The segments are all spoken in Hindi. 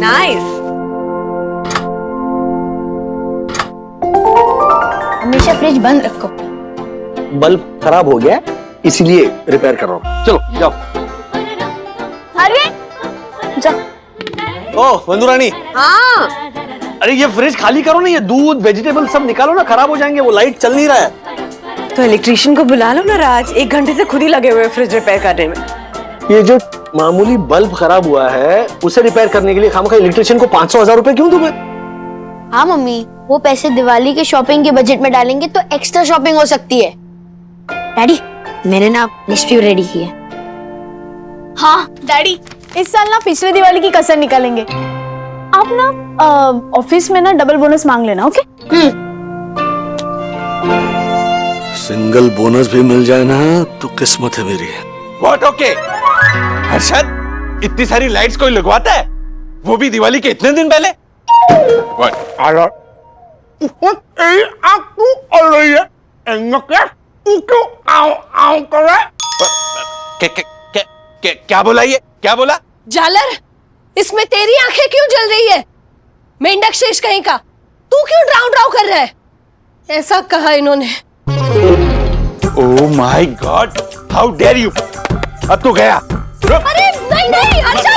नाइस। हमेशा फ्रिज बंद रखो। बल्ब खराब हो गया इसीलिए रिपेयर कर रहा हूँ। चलो जाओ। अरे ओह वंदू रानी। हाँ अरे ये फ्रिज खाली करो ना, ये दूध वेजिटेबल सब निकालो ना, खराब हो जाएंगे। वो लाइट चल नहीं रहा है। तो इलेक्ट्रिशियन को बुला लो ना राज, 1 घंटे से खुद ही लगे हुए हैं फ्रिज रिपेयर करने में। ये जो मामूली बल्ब खराब हुआ है उसे रिपेयर करने के लिए खामखा इलेक्ट्रिशियन को 500,000 रुपए क्यों दूं मैं? हाँ मम्मी, वो पैसे दिवाली के शॉपिंग के बजट में डालेंगे तो एक्स्ट्रा शॉपिंग हो सकती है। डैडी मैंने ना लिस्ट भी रेडी की है। हाँ डैडी, इस साल ना पिछले दिवाली की कसर निकालेंगे। आप ना ऑफिस में ना डबल बोनस मांग लेना, ओके? सिंगल बोनस भी मिल जाए ना तो किस्मत है मेरी। What okay? हर्षद, इतनी सारी लाइट्स कोई लगवाता है? वो भी दिवाली के इतने दिन पहले? व्हाट? आला ए आग तू और रही है क्या? तू क्यों आओ आओ कर रहा है? क्या बोला ये? क्या बोला? जालर, इसमें तेरी आंखें क्यों जल रही है? मेंढक शेष कहीं का, तू क्यों ड्राउ ड्राउ कर रहा है? ऐसा कहा इन्होंने। Oh my God, how dare you! अब तो गया। अरे नहीं नहीं हर्षद,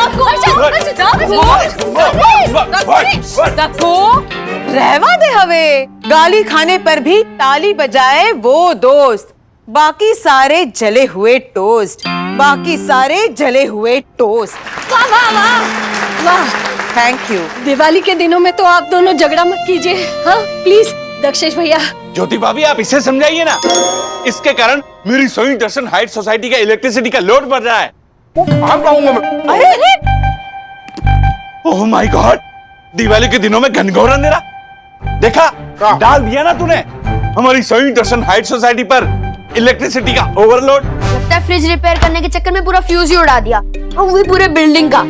रहवा दे हवे, गाली खाने पर भी ताली बजाए वो दोस्त, बाकी सारे जले हुए टोस्ट, बाकी सारे जले हुए टोस्ट। वाह वाह वाह वाह, थैंक यू। दिवाली के दिनों में तो आप दोनों झगड़ा मत कीजिए, हाँ प्लीज। दक्षेश भैया, ज्योति भाभी आप इसे समझाइए ना, इसके कारण मेरी सोई दर्शन हाइट सोसाइटी का इलेक्ट्रिसिटी का लोड बढ़ रहा है। आप कहूंगा मैं। अरे ओह माय गॉड, दिवाली के दिनों में घनघोर अंधेरा देखा? डाल दिया ना तूने हमारी सोई दर्शन हाइट सोसाइटी पर इलेक्ट्रिसिटी का ओवरलोड। लगता है फ्रिज रिपेयर करने के चक्कर में पूरा फ्यूज ही उड़ा दिया, और वो भी पूरे बिल्डिंग का।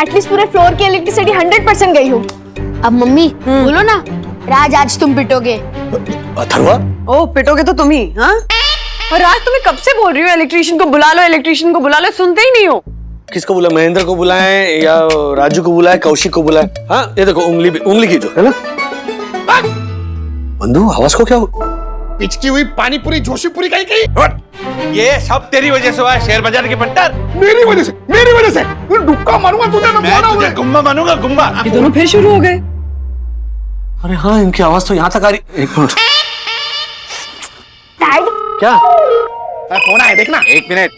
एटलीस्ट पूरे फ्लोर की इलेक्ट्रिसिटी 100% गई हो। अब मम्मी बोलो ना, राज आज तुम पिटोगे। अथर्वा ओ पिटोगे तो तुम ही, हाँ? और राज तुम्हें कब से बोल रही हो इलेक्ट्रिशियन को बुला लो, इलेक्ट्रिशियन को बुला लो, सुनते ही नहीं हो। किसको बुलाए? महेंद्र को बुलाएं या राजू को बुलाएं, कौशिक को बुलाएं? हाँ ये देखो उंगली की जो है ना। बंधु आवाज को क्या हो? पिचकी हुई पानी पूरी जोशी पूरी कहीं। ये सब तेरी वजह से हुआ है शेयर बाजार के बंटर। मेरी वजह से डुक्का मारूंगा तुझे। मैं तुझे गुम्बा मानूंगा, गुम्बा। ये दोनों फिर शुरू हो गए। अरे हाँ इनकी आवाज तो यहाँ तक आ रही। एक मिनट। क्या फोन आया देखना। 1 मिनट।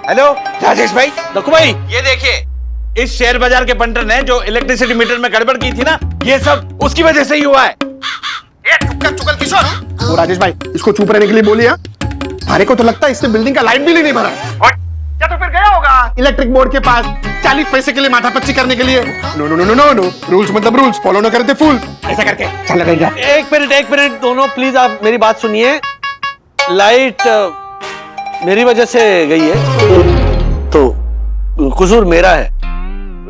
हेलो राजेश भाई। देखो भाई, ये देखिए, इस शेयर बाजार के बंटर ने जो इलेक्ट्रिसिटी मीटर में गड़बड़ की थी ना, ये सब उसकी वजह से ही हुआ है। चुगल किशोर। वो राजेश भाई, इसको चुप रहने के लिए बोलिए। हमारे को तो लगता है इसने बिल्डिंग का लाइट बिल ही नहीं भरा। और या तो फिर गया होगा इलेक्ट्रिक बोर्ड के पास 40 पैसे के लिए माथापच्ची करने के लिए। No no no no no, rules मतलब रूल्स, फॉलो न करते फूल। ऐसा करके चल रहेगा। एक मिनट दोनों प्लीज आप मेरी बात सुनिए। लाइट मेरी वजह से गई है तो कसूर मेरा है,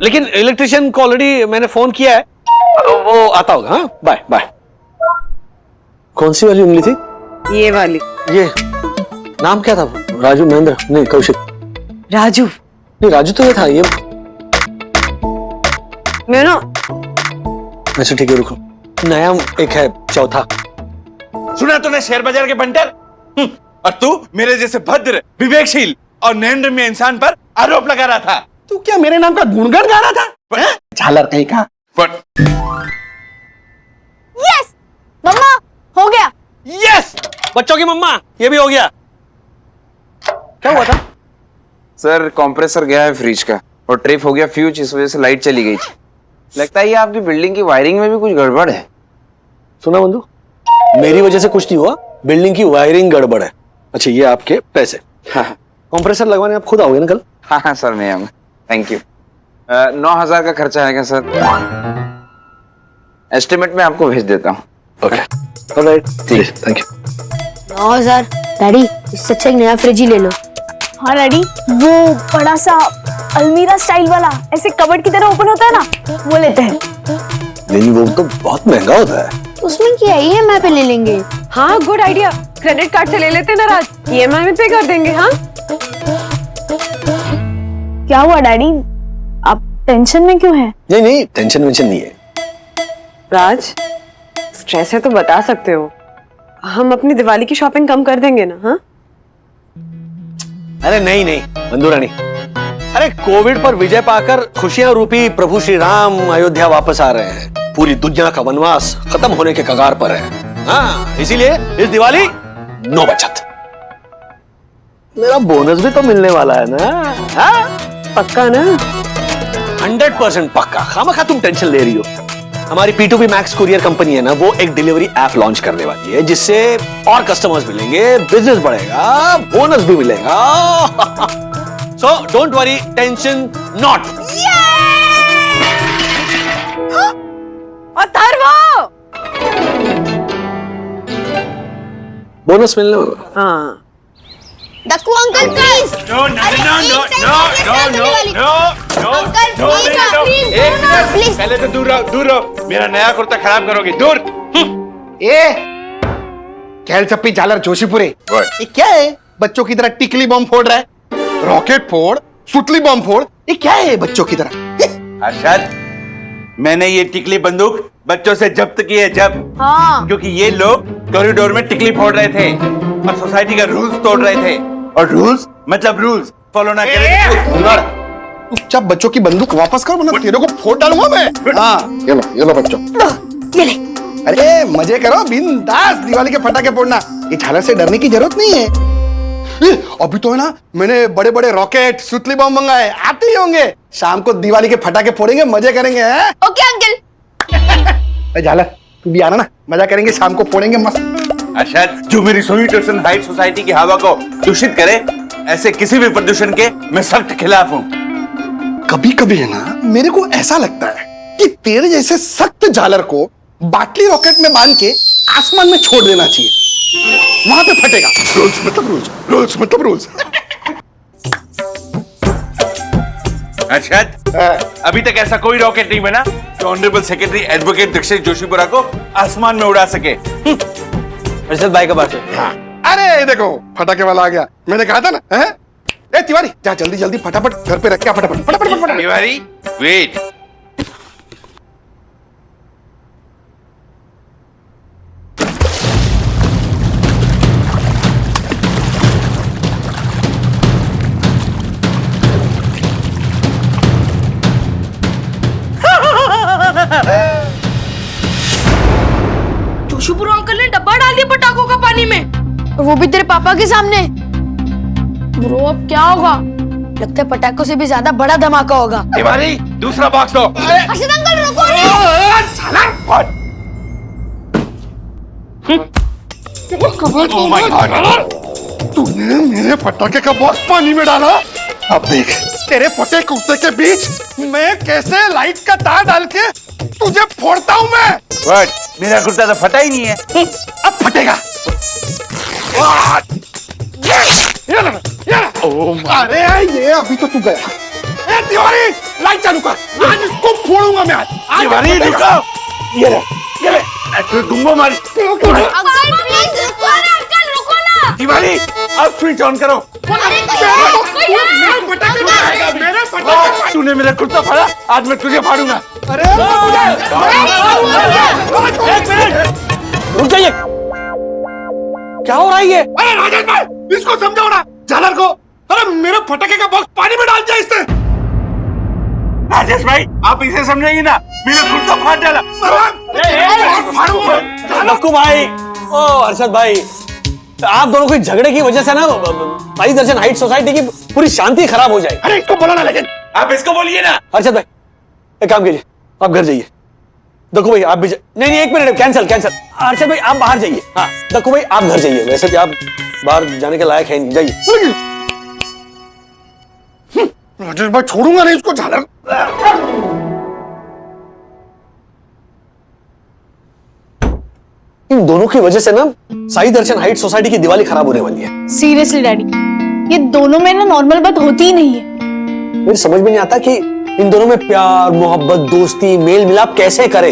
लेकिन इलेक्ट्रिशियन को ऑलरेडी मैंने फोन किया है, वो आता होगा। हाँ बाय बाय। कौन सी वाली उंगली थी? ये वाली। ये नाम क्या था? राजू, महेंद्र, नहीं कौशिक। राजू नहीं राजू तो ये था। ये मैं ना, अच्छा ठीक है रुको, नया एक है चौथा। सुना तूने शेयर बाजार के बंटर? और तू मेरे जैसे भद्र, विवेकशील और नरेंद्र इंसान पर आरोप लगा रहा था। तू क्या मेरे नाम का गुणगान गा रहा था? झालर कहीं का। यस मम्मा, हो गया। यस बच्चों की मम्मा, ये भी हो गया। क्या हुआ था? सर कंप्रेसर गया है फ्रिज का और ट्रिप हो गया फ्यूज, इस वजह से लाइट चली गई थी। लगता है ये आपकी बिल्डिंग की वायरिंग में भी कुछ गड़बड़ है। सुना बंधु, मेरी वजह से कुछ नहीं हुआ, बिल्डिंग की वायरिंग गड़बड़ है। अच्छा ये आपके पैसे। हाँ कंप्रेसर लगवाने आप खुद आओगे ना कल? हाँ सर मैं आऊंगा। Thank you. 9,000 का खर्चा आएगा सर, एस्टिमेट में आपको भेज देता हूँ। ओके ऑलराइट, ठीक है, थैंक यू। 9,000। डैडी इससे अच्छा एक नया फ्रिज ही ले लो। हाँ डैडी, वो बड़ा सा अलमीरा स्टाइल वाला, ऐसे कबर्ड की तरह ओपन होता है ना, वो लेते हैं। नहीं वो तो बहुत महंगा होता है। उसमें क्या है, EMI पे ले लेंगे। हाँ गुड आइडिया, क्रेडिट कार्ड से ले लेते हैं ना राज, EMI में पे कर देंगे। हाँ क्या हुआ डैडी, आप टेंशन में क्यों है? नहीं नहीं, टेंशन वेंशन नहीं है। राज, स्ट्रेस है तो बता सकते हो, हम अपनी दिवाली की शॉपिंग कम कर देंगे ना? हाँ, अरे नहीं नहीं मंदुरानी, अरे कोविड पर विजय पाकर खुशियां रूपी प्रभु श्री राम अयोध्या वापस आ रहे हैं। पूरी दुनिया का वनवास खत्म होने के कगार पर है। हाँ, इसीलिए इस दिवाली नो बचत। मेरा बोनस भी तो मिलने वाला है ना। हाँ? पक्का ना? 100% पक्का। खामखा तुम टेंशन ले रही हो। हमारी P2P मैक्स कुरियर कंपनी है ना, वो एक डिलीवरी ऐप लॉन्च करने वाली है, जिससे और कस्टमर्स मिलेंगे, बिजनेस बढ़ेगा, बोनस भी मिलेगा। So don't worry, tension not. Atharva! Bonus मिलने वाला। हाँ, दक्कू अंकल प्लीज। प्लीज पहले तो दूर रहो, दूर रहो। मेरा नया कुर्ता खराब करोगे, दूर। ए कैल चप्पी झालर जोशीपुरे, ये क्या है? बच्चों की तरह टिकली बम फोड़ रहा है, रॉकेट फोड़, सुतली बम फोड़, ये क्या है बच्चों की तरह? अरशद, मैंने ये टिकली बंदूक बच्चों से जब्त की है, जब हाँ क्योंकि ये लोग कॉरिडोर में टिकली फोड़ रहे थे और सोसाइटी का रूल्स तोड़ रहे थे, और रूल्स मतलब रूल्स फॉलो ना करें। चुपचाप बच्चों की बंदूक वापस कर, वरना तेरे को फोड़ डालूंगा मैं। हाँ, ये लो बच्चों, ये ले। अरे मजे करो बिंदास, दिवाली के पटाखे फोड़ना, ये झालर से डरने की जरूरत नहीं है। अभी तो है ना, मैंने बड़े बड़े रॉकेट सुतली बम मंगाए, आते ही होंगे। शाम को दिवाली के पटाखे फोड़ेंगे, मजे करेंगे। हैं? Okay uncle. झालर तू भी आना ना, मजा करेंगे, शाम को फोड़ेंगे मस्त। अरशद, जो मेरी स्वीट ओशन हाइट सोसाइटी की हवा को दूषित करे, ऐसे किसी भी प्रदूषण के मैं सख्त खिलाफ हूँ। कभी कभी है ना, मेरे को ऐसा लगता है कि तेरे जैसे सख्त झालर को बाटली रॉकेट में बांध के आसमान में छोड़ देना चाहिए, वहां पे फटेगा। रूल्स मतलब रूल्स, रूल्स मतलब रूल्स। अरशद, अभी तक ऐसा कोई रॉकेट नहीं बना जो honourable secretary advocate Dikshit Joshipura को आसमान में उड़ा सके। अर्शद भाई का बात है। अरे देखो, फटाके वाला आ गया, मैंने कहा था ना। हैं? ए तिवारी, जा जल्दी जल्दी फटाफट घर पे रख के आ, फटाफट फटाफट फटाफट। तिवारी, वेट। जोशीपुरा अंकल ने डब्बा डाल दिया पटाखों का पानी में, और वो भी तेरे पापा के सामने। ब्रो अब क्या होगा? लगता है पटाखों से भी ज्यादा बड़ा धमाका होगा। तिवारी, दूसरा बॉक्स दो। अर्शद अंकल रुको। Oh my God! तूने मेरे पटाखे का बॉक्स पानी में डाला। अब देख तेरे फटे कुत्ते के बीच मैं कैसे लाइट का तार डाल के तुझे फोड़ता हूँ मैं। What? मेरा कुर्ता तो फटा ही नहीं है। अब फटेगा। अरे ये अभी तो तू गया। ए तिवारी, लाइट चालू कर, आज इसको फोड़ूंगा मैं। आज तिवारी रुको। ये ले, तू गुम्बो मारी। अंकल प्लीज रुको ना, अंकल रुको ना। तिवारी, अब स्विच ऑन करो। मेरे पटाखे। तूने मेरा कुर्ता फाड़ा, आज मैं तुझे फाड़ूंगा। अरे एक मिनट रुक जाइए, क्या हो रहा है ये? अरे राजेश भाई, इसको समझाओ ना झालर को। अरे मेरे फटाके का बॉक्स पानी में डाल दिया इसने। राजेश भाई, आप इसे समझेंगे ना, मेरा कुर्ता फाड़ डाला। लक्कू भाई, ओ अर्शद भाई, आप दोनों के झगड़े की वजह से ना साई दर्शन हाइट सोसाइटी की पूरी शांति खराब हो जाएगी। अरे इसको बोलो ना, लेकिन आप इसको बोलिए ना। अर्शद भाई एक काम कीजिए, आप घर जाइए। दक्कू भाई आप भी नहीं नहीं, एक मिनट, कैंसिल कैंसिल। अर्शद भाई आप बाहर जाइए। हाँ दक्कू भाई आप घर जाइए, वैसे भी आप बाहर जाने के लायक है नहीं, जाइए। राजेश भाई छोड़ूंगा नहीं इसको झालर। इन दोनों की वजह से ना साई दर्शन हाइट सोसाइटी की दिवाली खराब होने वाली है। सीरियसली डैडी, ये दोनों में ना नॉर्मल बात होती ही नहीं है। मेरी समझ में नहीं आता कि इन दोनों में प्यार मोहब्बत दोस्ती मेल मिलाप कैसे करे।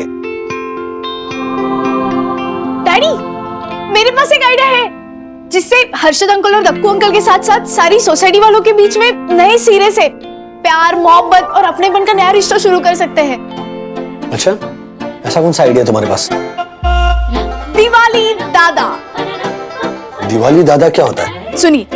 डैडी, मेरे पास एक आइडिया है जिससे हर्षद अंकल और दक्कू अंकल के साथ साथ सारी सोसाइटी वालों के बीच में नए सिरे से प्यार मोहब्बत और अपनेपन का नया रिश्ता शुरू कर सकते हैं। अच्छा, ऐसा कौन सा आइडिया तुम्हारे पास? दिवाली दादा। दिवाली दादा क्या होता है? सुनिए,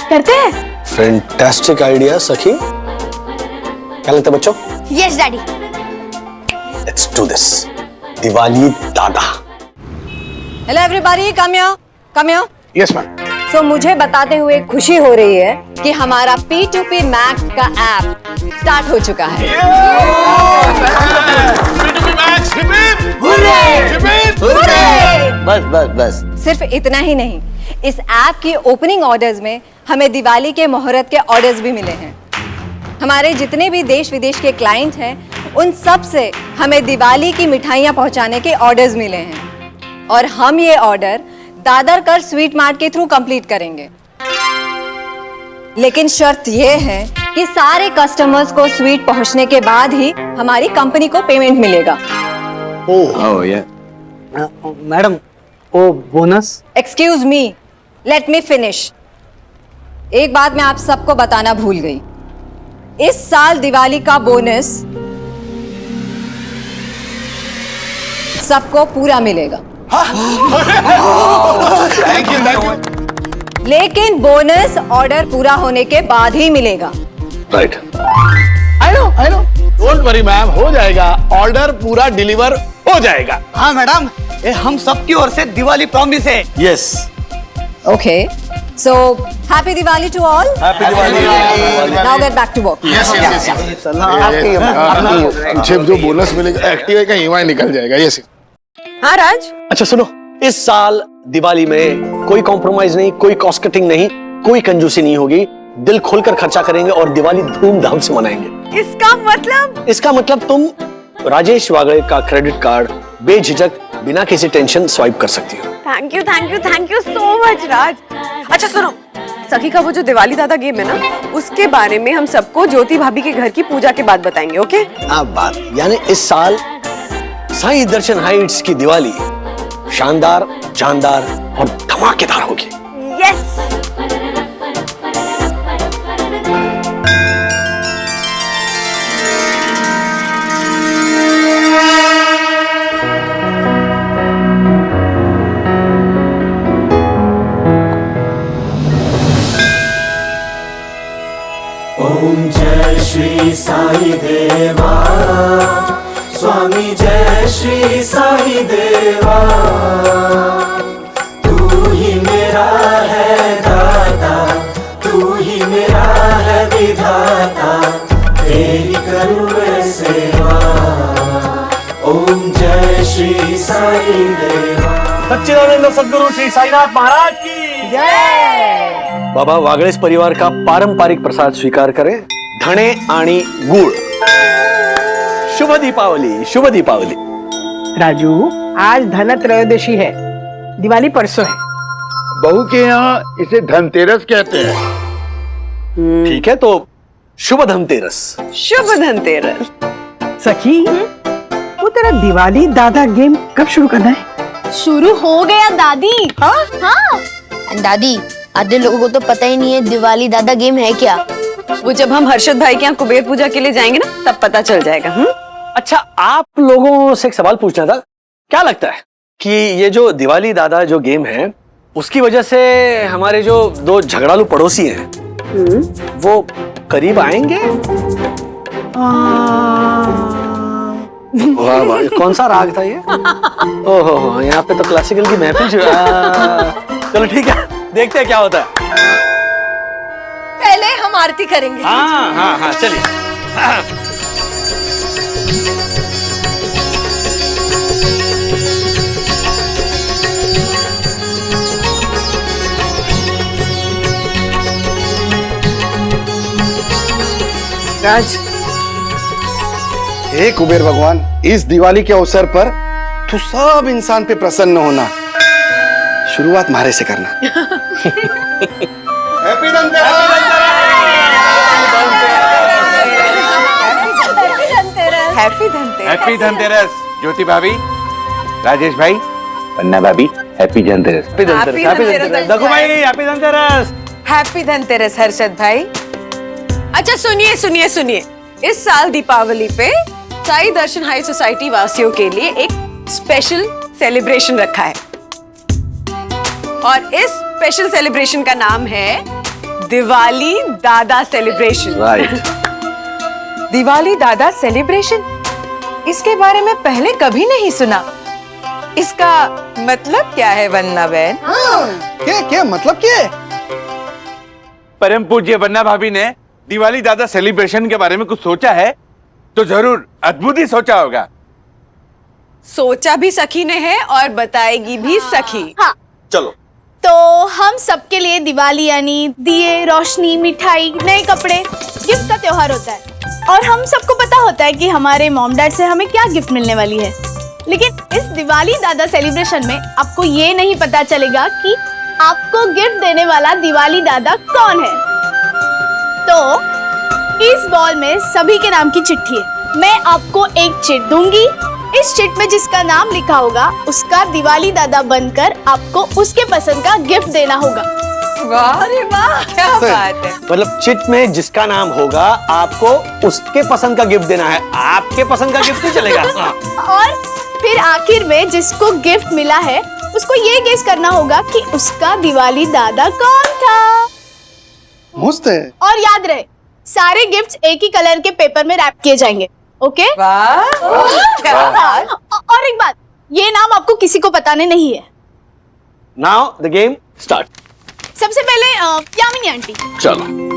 करते हैं। फैंटास्टिक आइडिया सखी। क्या लगता है बच्चों? Yes daddy. Let's do this. Diwali दादा। Hello everybody, come here. Yes ma'am. So मुझे बताते हुए खुशी हो रही है कि हमारा P2P Max का ऐप स्टार्ट हो चुका है। बस बस बस। सिर्फ इतना ही नहीं, इस ऐप की ओपनिंग ऑर्डर्स में हमें दिवाली के मुहूर्त के ऑर्डर्स भी मिले हैं। हमारे जितने भी देश विदेश के क्लाइंट हैं, उन सब से हमें दिवाली की मिठाइयाँ पहुँचाने के ऑर्डर्स मिले हैं और हम ये ऑर्डर दादरकर स्वीट मार्ट के थ्रू कंप्लीट करेंगे। लेकिन शर्त ये है कि सारे कस्टमर्स को स्वीट पहुंचने के बाद ही हमारी कंपनी को पेमेंट मिलेगा। ओह या मैडम, वो bonus? Excuse me, let me finish. एक बात मैं आप सबको बताना भूल गई। इस साल दिवाली का बोनस सबको पूरा मिलेगा। Thank you. लेकिन बोनस ऑर्डर पूरा होने के बाद ही मिलेगा। Right. I know don't worry ma'am, हो जाएगा। ऑर्डर पूरा डिलीवर हो जाएगा। हाँ मैडम, ये हम सबकी ओर से दिवाली प्रॉमिस है। Yes. Okay, so happy Diwali to all. Happy Diwali. Now get back to work. मुझे जो बोनस मिलेगा एक्टिवा का ईएमआई निकल जाएगा। यस। हाँ राज। अच्छा सुनो, इस साल दिवाली में कोई कॉम्प्रोमाइज नहीं, कोई कॉस्ट कटिंग नहीं, कोई कंजूसी नहीं होगी। दिल खोलकर खर्चा करेंगे और दिवाली धूमधाम से मनाएंगे। इसका मतलब तुम राजेश वागड़े का क्रेडिट कार्ड बेझिझक बिना किसी टेंशन स्वाइप कर सकती हो। थैंक यू सो मच राज। अच्छा सुनो, सखी का वो जो दिवाली दादा गेम है ना, उसके बारे में हम सबको ज्योति भाभी के घर की पूजा के बाद बताएंगे। ओके? अब बात यानी इस साल साईं दर्शन हाइट्स की दिवाली शानदार, जानदार और धमाकेदार होगी। यस। ओम जय श्री साई देवा, स्वामी जय श्री साई देवा। तू ही मेरा है दाता, तू ही मेरा है विधाता, तेरी करूँ मैं सेवा। ओम जय श्री साई देवा। सच्चिदानंद सद्गुरु श्री साईनाथ महाराज की जय। बाबा वागड़ेस परिवार का पारंपरिक प्रसाद स्वीकार करें, धणे आणी गुड़। शुभ दीपावली, शुभ दीपावली। राजू, आज धनत्रयोदशी है, दिवाली परसों है। बहू के यहाँ इसे धनतेरस कहते हैं। ठीक है, तो शुभ धनतेरस। शुभ धनतेरस। सखी, वो तेरा दिवाली दादा गेम कब शुरू करना है? शुरू हो गया दादी। हाँ। दादी, आधे लोगों को तो पता ही नहीं है दिवाली दादा गेम है क्या। वो जब हम हर्षद भाई के यहाँ कुबेर पूजा के लिए जाएंगे ना, तब पता चल जाएगा। अच्छा, आप लोगों से एक सवाल पूछना था। क्या लगता है कि ये जो दिवाली दादा जो गेम है, उसकी वजह से हमारे जो दो झगड़ालू पड़ोसी हैं, वो करीब आएंगे? वाह वाह, कौन सा राग था ये? ओहो, यहाँ पे तो क्लासिकल की महफिल। चलो ठीक है, देखते हैं क्या होता है। पहले हम आरती करेंगे। हाँ हाँ हाँ, चलिए। राज, हे कुबेर भगवान, इस दिवाली के अवसर पर तू सब इंसान पे प्रसन्न होना। शुरुआत मारे से करना। Happy Dhanteras. Happy Dhanteras. Happy Dhanteras Jyoti भाभी। राजेश भाई, पन्ना भाभी, हैप्पी धनतेरस। हैप्पी धनतेरस देखो भाई, हैप्पी धनतेरस। हैप्पी धनतेरस हर्षद भाई। अच्छा सुनिए सुनिए सुनिए, इस साल दीपावली पे साई दर्शन हाई सोसाइटी वासियों के लिए एक स्पेशल सेलिब्रेशन रखा है और इस स्पेशल सेलिब्रेशन का नाम है दिवाली दादा सेलिब्रेशन। राइट। दिवाली दादा सेलिब्रेशन, इसके बारे में पहले कभी नहीं सुना। इसका मतलब क्या है वन्ना बहन? क्या मतलब क्या है? परम पूज्य वन्ना भाभी ने दिवाली दादा सेलिब्रेशन के बारे में कुछ सोचा है तो जरूर अद्भुत ही सोचा होगा। सोचा भी सखी ने है और बताएगी भी सखी। हाँ, चलो। तो हम सबके लिए दिवाली यानी दिए, रोशनी, मिठाई, नए कपड़े, गिफ्ट का त्योहार होता है और हम सबको पता होता है कि हमारे मॉम डैड से हमें क्या गिफ्ट मिलने वाली है। लेकिन इस दिवाली दादा सेलिब्रेशन में आपको ये नहीं पता चलेगा कि आपको गिफ्ट देने वाला दिवाली दादा कौन है। तो इस बॉल में सभी के नाम की चिट्ठी है। मैं आपको एक चिट दूंगी, इस चिट में जिसका नाम लिखा होगा उसका दिवाली दादा बनकर आपको उसके पसंद का गिफ्ट देना होगा। वाह रे वाह, क्या बात है। मतलब चिट में जिसका नाम होगा आपको उसके पसंद का गिफ्ट देना है, आपके पसंद का गिफ्ट नहीं चलेगा। और फिर आखिर में जिसको गिफ्ट मिला है उसको ये गेस करना होगा कि उसका दिवाली दादा कौन था। मस्त है। और याद रहे, सारे गिफ्ट्स एक ही कलर के पेपर में रैप किए जाएंगे। ओके? वाह, क्या बात। और एक बात, ये नाम आपको किसी को बताने नहीं है। Now the game start. सबसे पहले यामिनी आंटी। चलो।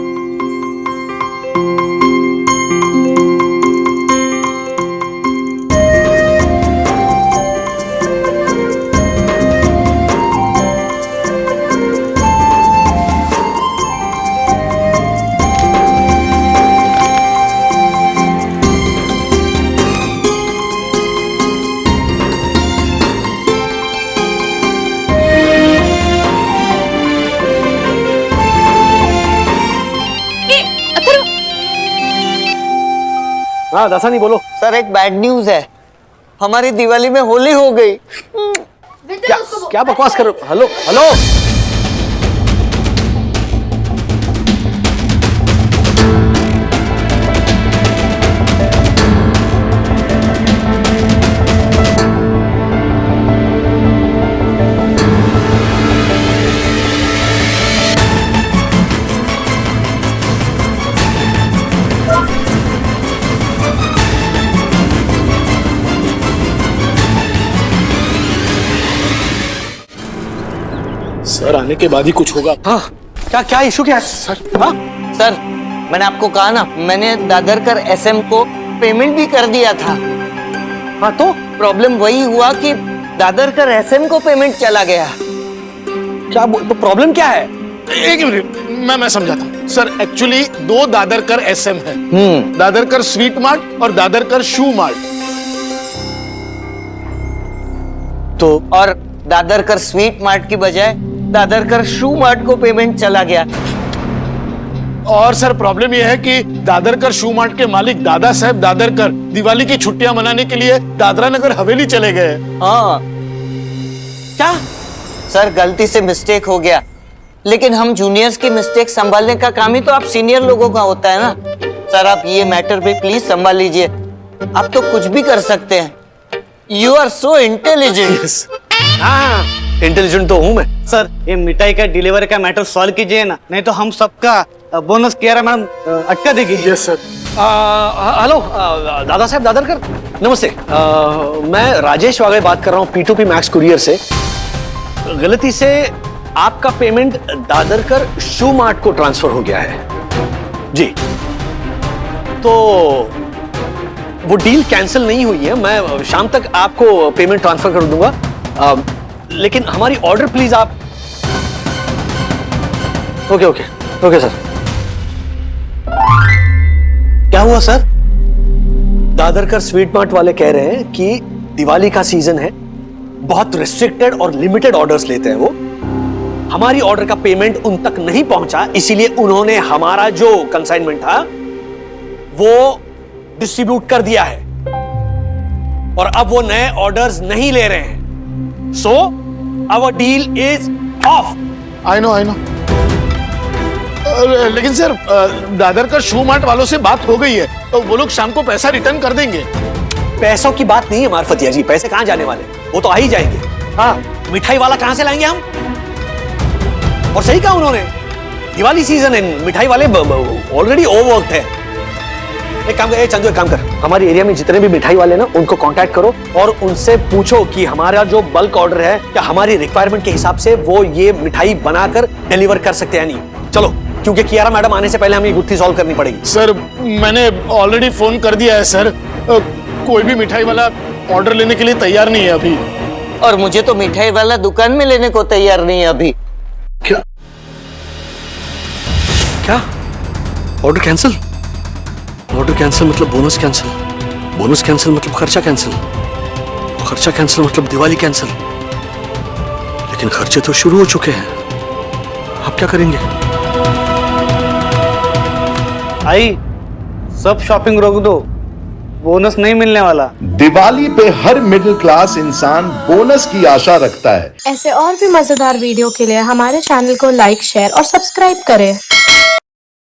हाँ दासानी बोलो। सर एक बैड न्यूज है, हमारी दिवाली में होली हो गई। क्या बकवास कर रहे हो? हेलो हेलो, सर आने के बाद ही कुछ होगा। हाँ, क्या इशू क्या है सर? हाँ सर मैंने आपको कहा ना, मैंने दादरकर एसएम को पेमेंट भी कर दिया था। हाँ तो प्रॉब्लम वही हुआ कि दादरकर एसएम को पेमेंट चला गया। क्या तो प्रॉब्लम क्या है? एक मिनट, मैं समझाता हूँ सर। एक्चुअली दो दादरकर एसएम है, दादरकर स्वीट मार्ट और दादरकर शू मार्ट। तो और दादरकर स्वीट मार्ट की बजाय दादरकर शू मार्ट को पेमेंट चला गया। और सर प्रॉब्लम यह है कि दादरकर शू मार्ट के मालिक दादा साहब दादरकर दिवाली की छुट्टियां मनाने के लिए दादरा नगर हवेली चले गए। हाँ क्या? सर गलती से मिस्टेक हो गया, लेकिन हम जूनियर्स की मिस्टेक संभालने का काम ही तो आप सीनियर लोगों का होता है ना। सर आप ये मैटर भी प्लीज संभाल लीजिए, आप तो कुछ भी कर सकते हैं। You are so intelligent. हाँ इंटेलिजेंट तो हूँ मैं। सर ये मिठाई का डिलीवरी का मैटर सॉल्व कीजिए ना, नहीं तो हम सबका बोनस किया मैडम अटका देगी। Yes sir. Hello Dada Saheb Dadarkar, नमस्ते। मैं राजेश वागड़े बात कर रहा हूँ P2P मैक्स कुरियर से। गलती से आपका पेमेंट दादरकर शू मार्ट को ट्रांसफर हो गया है जी। तो वो डील कैंसिल नहीं हुई है, मैं शाम तक आपको पेमेंट ट्रांसफर कर दूंगा। लेकिन हमारी ऑर्डर प्लीज आप। Okay sir. क्या हुआ सर? दादरकर स्वीट मार्ट वाले कह रहे हैं कि दिवाली का सीजन है, बहुत रिस्ट्रिक्टेड और लिमिटेड ऑर्डर्स लेते हैं वो। हमारी ऑर्डर का पेमेंट उन तक नहीं पहुंचा, इसीलिए उन्होंने हमारा जो कंसाइनमेंट था वो डिस्ट्रीब्यूट कर दिया है। और अब वो नए ऑर्डर्स नहीं ले रहे हैं। So our deal is off. I know लेकिन सर दादरकर शू मार्ट वालों से बात हो गई है, तो वो लोग शाम को पैसा रिटर्न कर देंगे। पैसों की बात नहीं है मार्फतिया जी, पैसे कहां जाने वाले, वो तो आ ही जाएंगे। हाँ, मिठाई वाला कहां से लाएंगे हम? और सही कहा उन्होंने, दिवाली सीजन है, मिठाई वाले ऑलरेडी ओवरवर्क्ड है। एक काम कर चंदू, एक काम कर, हमारी एरिया में जितने भी मिठाई वाले ना उनको कांटेक्ट करो और उनसे पूछो कि हमारा जो बल्क ऑर्डर है क्या हमारी रिक्वायरमेंट के हिसाब से वो ये मिठाई बनाकर डिलीवर कर सकते हैं नहीं। चलो, क्योंकि कियारा मैडम आने से पहले हमें ये गुत्थी सॉल्व करनी पड़ेगी। सर मैंने ऑलरेडी फोन कर दिया है सर, कोई भी मिठाई वाला ऑर्डर लेने के लिए तैयार नहीं है अभी। और मुझे तो मिठाई वाला दुकान में लेने को तैयार नहीं है अभी। क्या ऑर्डर कैंसिल? ऑर्डर कैंसिल मतलब बोनस कैंसिल, बोनस कैंसिल मतलब खर्चा कैंसिल, खर्चा कैंसिल मतलब दिवाली कैंसिल। लेकिन खर्चे तो शुरू हो चुके हैं, अब क्या करेंगे? आई सब शॉपिंग रोक दो, बोनस नहीं मिलने वाला। दिवाली पे हर मिडिल क्लास इंसान बोनस की आशा रखता है। ऐसे और भी मजेदार वीडियो के लिए हमारे चैनल को लाइक, शेयर और सब्सक्राइब करें।